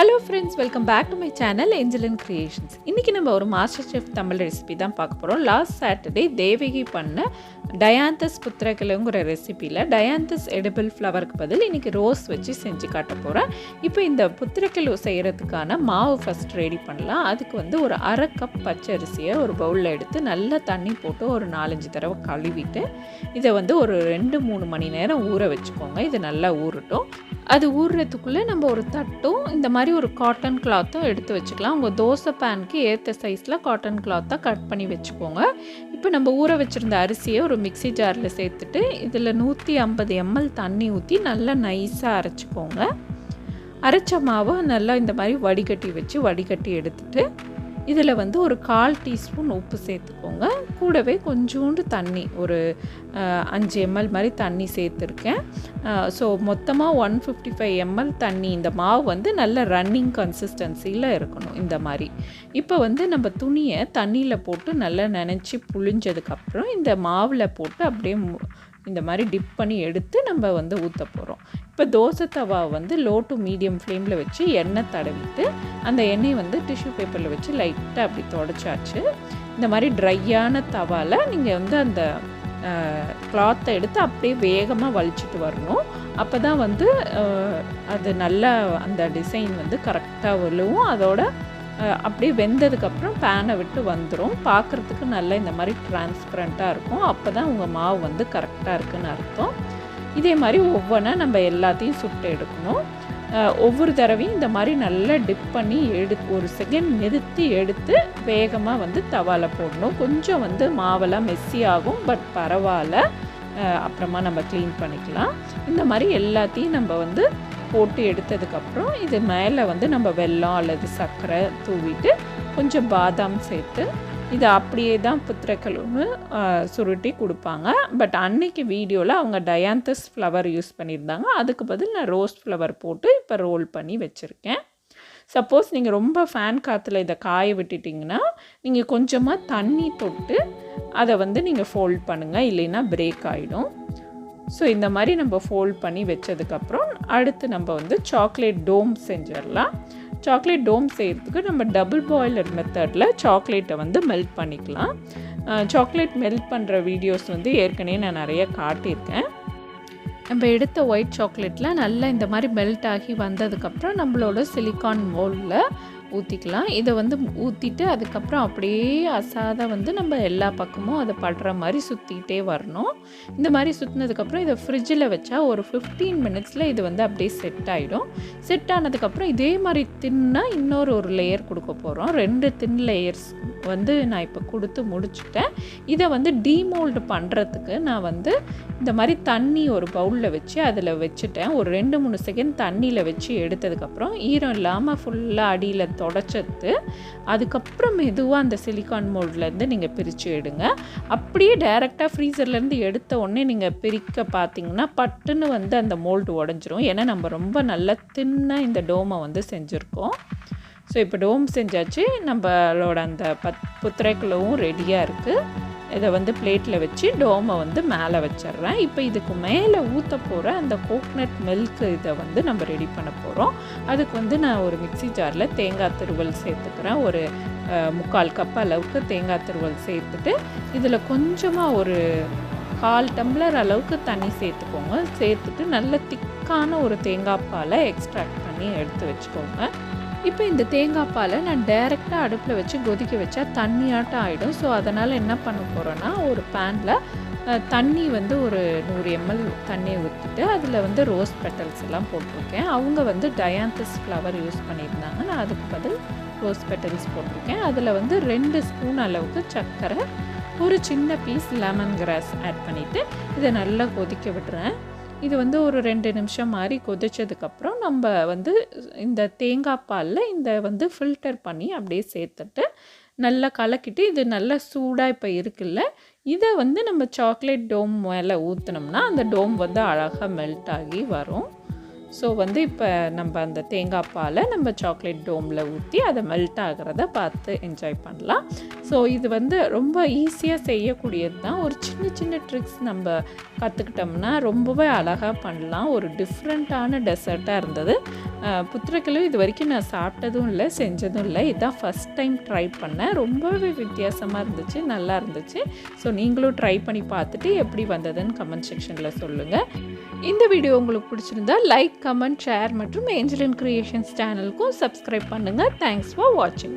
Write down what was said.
Hello friends, welcome back to my channel angelinecreations. இன்னைக்கு நம்ம ஒரு Masterchef தமிழ் ரெசிபி தான் பார்க்க போறோம். லாஸ்ட் சாட்டர்டே தேவகி பண்ண டயாந்தஸ் புத்திரக்கலுங்கிற ரெசிபியில் டயாந்தஸ் எடிபிள் ஃப்ளவருக்கு பதில் இன்னைக்கு ரோஸ் வச்சு செஞ்சு காட்ட போகிறேன். இப்போ இந்த புத்திரக்கலு செய்கிறதுக்கான மாவு ஃபஸ்ட் ரெடி பண்ணலாம். அதுக்கு வந்து ஒரு அரை கப் பச்சரிசியை ஒரு பவுலில் எடுத்து நல்லா தண்ணி போட்டு ஒரு 4-5 தடவை கழுவிட்டு இதை வந்து ஒரு 2-3 மணி நேரம் ஊற வச்சுக்கோங்க. இது நல்லா ஊறட்டும். அது ஊறுறதுக்குள்ளே நம்ம ஒரு தட்டும் இந்த மாதிரி ஒரு காட்டன் கிளாத்தும் எடுத்து வச்சுக்கலாம். உங்கள் தோசை பேனுக்கு ஏற்ற சைஸில் காட்டன் கிளாத்தாக கட் பண்ணி வச்சுக்கோங்க. இப்போ நம்ம ஊற வச்சுருந்த அரிசியை ஒரு மிக்சி ஜாரில் சேர்த்துட்டு இதில் 150 ml தண்ணி ஊற்றி நல்லா நைஸாக அரைச்சிக்கோங்க. அரைச்ச மாவை நல்லா இந்த மாதிரி வடிகட்டி எடுத்துட்டு இதில் வந்து ஒரு 1/4 டீஸ்பூன் உப்பு சேர்த்துக்கோங்க. கூடவே கொஞ்சோண்டு தண்ணி ஒரு 5 ml மாதிரி தண்ணி சேர்த்துருக்கேன். ஸோ மொத்தமாக 155 ml தண்ணி. இந்த மாவு வந்து நல்ல ரன்னிங் கன்சிஸ்டன்சியில் இருக்கணும் இந்த மாதிரி. இப்போ வந்து நம்ம துணியை தண்ணியில் போட்டு நல்லா நனைச்சி புழிஞ்சதுக்கப்புறம் இந்த மாவில் போட்டு அப்படியே இந்த மாதிரி டிப் பண்ணி எடுத்து நம்ம வந்து ஊற்ற போகிறோம். இப்போ தோசை தவா வந்து லோ டு மீடியம் ஃப்ளேமில் வச்சு எண்ணெய் தடவிட்டு அந்த எண்ணெய் வந்து டிஷ்யூ பேப்பரில் வச்சு லைட்டாக அப்படி தொடச்சாச்சு. இந்த மாதிரி ட்ரையான தவாவில் நீங்கள் வந்து அந்த கிளாத்தை எடுத்து அப்படியே வேகமாக வலிச்சிட்டு வரணும். அப்போ தான் வந்து அது நல்லா அந்த டிசைன் வந்து கரெக்டாக விழுவும். அதோட அப்படியே வெந்ததுக்கப்புறம் பேனை விட்டு வந்துடும். பார்க்குறதுக்கு நல்லா இந்த மாதிரி டிரான்ஸ்பரண்ட்டாக இருக்கும். அப்போ தான் உங்கள் மாவு வந்து கரெக்டாக இருக்குதுன்னு அர்த்தம். இதே மாதிரி ஒவ்வொன்றா நம்ம எல்லாத்தையும் சுட்டு எடுக்கணும். ஒவ்வொரு தடவையும் இந்த மாதிரி நல்லா டிப் பண்ணி ஒரு செகண்ட் நிறுத்தி எடுத்து வேகமாக வந்து தவாவில் போடணும். கொஞ்சம் வந்து மாவெல்லாம் மெஸ்ஸி ஆகும், பட் பரவாயில்ல, அப்புறமா நம்ம க்ளீன் பண்ணிக்கலாம். இந்த மாதிரி எல்லாத்தையும் நம்ம வந்து போட்டு எடுத்ததுக்கப்புறம் இது மேலே வந்து நம்ம வெல்லம் அல்லது சர்க்கரை தூவிட்டு கொஞ்சம் பாதாம் சேர்த்து இதை அப்படியே தான் புத்திரக்கலுன்னு சுருட்டி கொடுப்பாங்க. பட் அன்னைக்கு வீடியோவில் அவங்க டயாந்தஸ் ஃப்ளவர் யூஸ் பண்ணியிருந்தாங்க. அதுக்கு பதில் நான் ரோஸ் ஃப்ளவர் போட்டு இப்போ ரோல் பண்ணி வச்சுருக்கேன். சப்போஸ் நீங்கள் ரொம்ப ஃபேன் காற்றுல இதை காய விட்டுட்டிங்கன்னா நீங்கள் கொஞ்சமாக தண்ணி தொட்டு அதை வந்து நீங்கள் ஃபோல்ட் பண்ணுங்கள், இல்லைன்னா பிரேக் ஆகிடும். ஸோ இந்த மாதிரி நம்ம ஃபோல்ட் பண்ணி வச்சதுக்கப்புறம் அடுத்து நம்ம வந்து சாக்லேட் டோம் செஞ்சிடலாம். சாக்லேட் டோம் செய்கிறதுக்கு நம்ம டபுள் பாய்லர் மெத்தடில் சாக்லேட்டை வந்து மெல்ட் பண்ணிக்கலாம். சாக்லேட் மெல்ட் பண்ணுற வீடியோஸ் வந்து ஏற்கனவே நான் நிறைய காட்டியிருக்கேன். நம்ம எடுத்த ஒயிட் சாக்லேட்டில் நல்லா இந்த மாதிரி மெல்ட் ஆகி வந்ததுக்கப்புறம் நம்மளோட சிலிக்கான் மோல்டில் ஊற்றிக்கலாம். இதை வந்து ஊற்றிட்டு அதுக்கப்புறம் அப்படியே அசாத வந்து நம்ம எல்லா பக்கமும் அதை படுற மாதிரி சுற்றிக்கிட்டே வரணும். இந்த மாதிரி சுற்றினதுக்கப்புறம் இதை ஃப்ரிட்ஜில் வச்சா ஒரு 15 மினிட்ஸில் இது வந்து அப்படியே செட் ஆகிடும். செட் ஆனதுக்கப்புறம் இதே மாதிரி தின்னா ஒரு லேயர் கொடுக்க போகிறோம். 2 தின் லேயர்ஸ் வந்து நான் இப்போ கொடுத்து முடிச்சுட்டேன். இதை வந்து டீமோல்டு பண்ணுறதுக்கு நான் வந்து இந்த மாதிரி தண்ணி ஒரு பவுலில் வச்சு அதில் வச்சுட்டேன். ஒரு 2-3 செகண்ட் தண்ணியில் வச்சு எடுத்ததுக்கப்புறம் ஈரம் இல்லாமல் ஃபுல்லாக அடியில் தொடச்சத்து அதுக்கப்புறம் மெதுவாக அந்த சிலிக்கான் மோல்ட்லேருந்து நீங்கள் பிரித்து எடுங்க. அப்படியே டைரெக்டாக ஃப்ரீசர்லேருந்து எடுத்த உடனே நீங்கள் பிரிக்க பார்த்தீங்கன்னா பட்டுன்னு வந்து அந்த மோல்டு உடஞ்சிரும். ஏன்னா நம்ம ரொம்ப நல்லா தின்னாக இந்த டோமை வந்து செஞ்சுருக்கோம். ஸோ இப்போ டோம் செஞ்சாச்சு. நம்மளோட அந்த புத்திரக்கலுவும் ரெடியாக இருக்குது. இதை வந்து பிளேட்டில் வச்சு டோமை வந்து மேலே வச்சிட்றேன். இப்போ இதுக்கு மேலே ஊற்ற போகிற அந்த கோக்னட் மில்க் இதை வந்து நம்ம ரெடி பண்ண போகிறோம். அதுக்கு வந்து நான் ஒரு மிக்சி ஜாரில் தேங்காய் துருவல் சேர்த்துக்கிறேன். ஒரு 3/4 கப் அளவுக்கு தேங்காய் துருவல் சேர்த்துட்டு இதில் கொஞ்சமாக ஒரு 1/4 டம்ளர் அளவுக்கு தண்ணி சேர்த்துக்கோங்க. சேர்த்துட்டு நல்ல திக்கான ஒரு தேங்காய் பாலை எக்ஸ்ட்ராக்ட் பண்ணி எடுத்து வச்சுக்கோங்க. இப்போ இந்த தேங்காய் பாலை நான் டைரெக்டாக அடுப்பில் வச்சு கொதிக்க வச்சா தண்ணியாட்டம் ஆகிடும். ஸோ அதனால் என்ன பண்ண போகிறேன்னா ஒரு பேனில் தண்ணி வந்து ஒரு 100 ml தண்ணி ஊற்றிட்டு அதில் வந்து ரோஸ் பெட்டல்ஸ் எல்லாம் போட்டிருக்கேன். அவங்க வந்து டயாந்தஸ் ஃப்ளவர் யூஸ் பண்ணியிருந்தாங்க. நான் அதுக்கு பதில் ரோஸ் பெட்டல்ஸ் போட்டிருக்கேன். அதில் வந்து 2 ஸ்பூன் அளவுக்கு சர்க்கரை, ஒரு சின்ன பீஸ் லெமன் கிராஸ் ஆட் பண்ணிவிட்டு இதை நல்லா கொதிக்க விடுறேன். இது வந்து ஒரு 2 நிமிஷம் மாதிரி கொதிச்சதுக்கப்புறம் நம்ம வந்து இந்த தேங்காய் பாலில் இந்த வந்து ஃபில்டர் பண்ணி அப்படியே சேர்த்துட்டு நல்லா கலக்கிட்டு இது நல்லா சூடாக இப்போ இருக்குல்ல, இதை வந்து நம்ம சாக்லேட் டோம் மேலே ஊற்றினோம்னா அந்த டோம் வந்து அழகாக மெல்ட் ஆகி வரும். ஸோ வந்து இப்போ நம்ம அந்த தேங்காய் பாலை நம்ம சாக்லேட் டோமில் ஊற்றி அதை மெல்ட் ஆகிறத பார்த்து என்ஜாய் பண்ணலாம். ஸோ இது வந்து ரொம்ப ஈஸியாக செய்யக்கூடியது தான். ஒரு சின்ன சின்ன ட்ரிக்ஸ் நம்ம கற்றுக்கிட்டோம்னா ரொம்பவே அழகாக பண்ணலாம். ஒரு டிஃப்ரெண்ட்டான டெசர்ட்டாக இருந்தது. புத்திரக்கலு இது வரைக்கும் நான் சாப்பிட்டதும் இல்லை, செஞ்சதும் இல்லை. இதுதான் ஃபஸ்ட் டைம் ட்ரை பண்ணேன். ரொம்பவே வித்தியாசமாக இருந்துச்சு, நல்லா இருந்துச்சு. ஸோ நீங்களும் ட்ரை பண்ணி பார்த்துட்டு எப்படி வந்ததுன்னு கமெண்ட் செக்ஷனில் சொல்லுங்கள். இந்த வீடியோ உங்களுக்கு பிடிச்சிருந்தா லைக், கமெண்ட், ஷேர் மற்றும் ஏஞ்சலின் கிரியேஷன்ஸ் சேனலுக்கும் சப்ஸ்கிரைப் பண்ணுங்கள். தேங்க்ஸ் ஃபார் வாட்சிங்.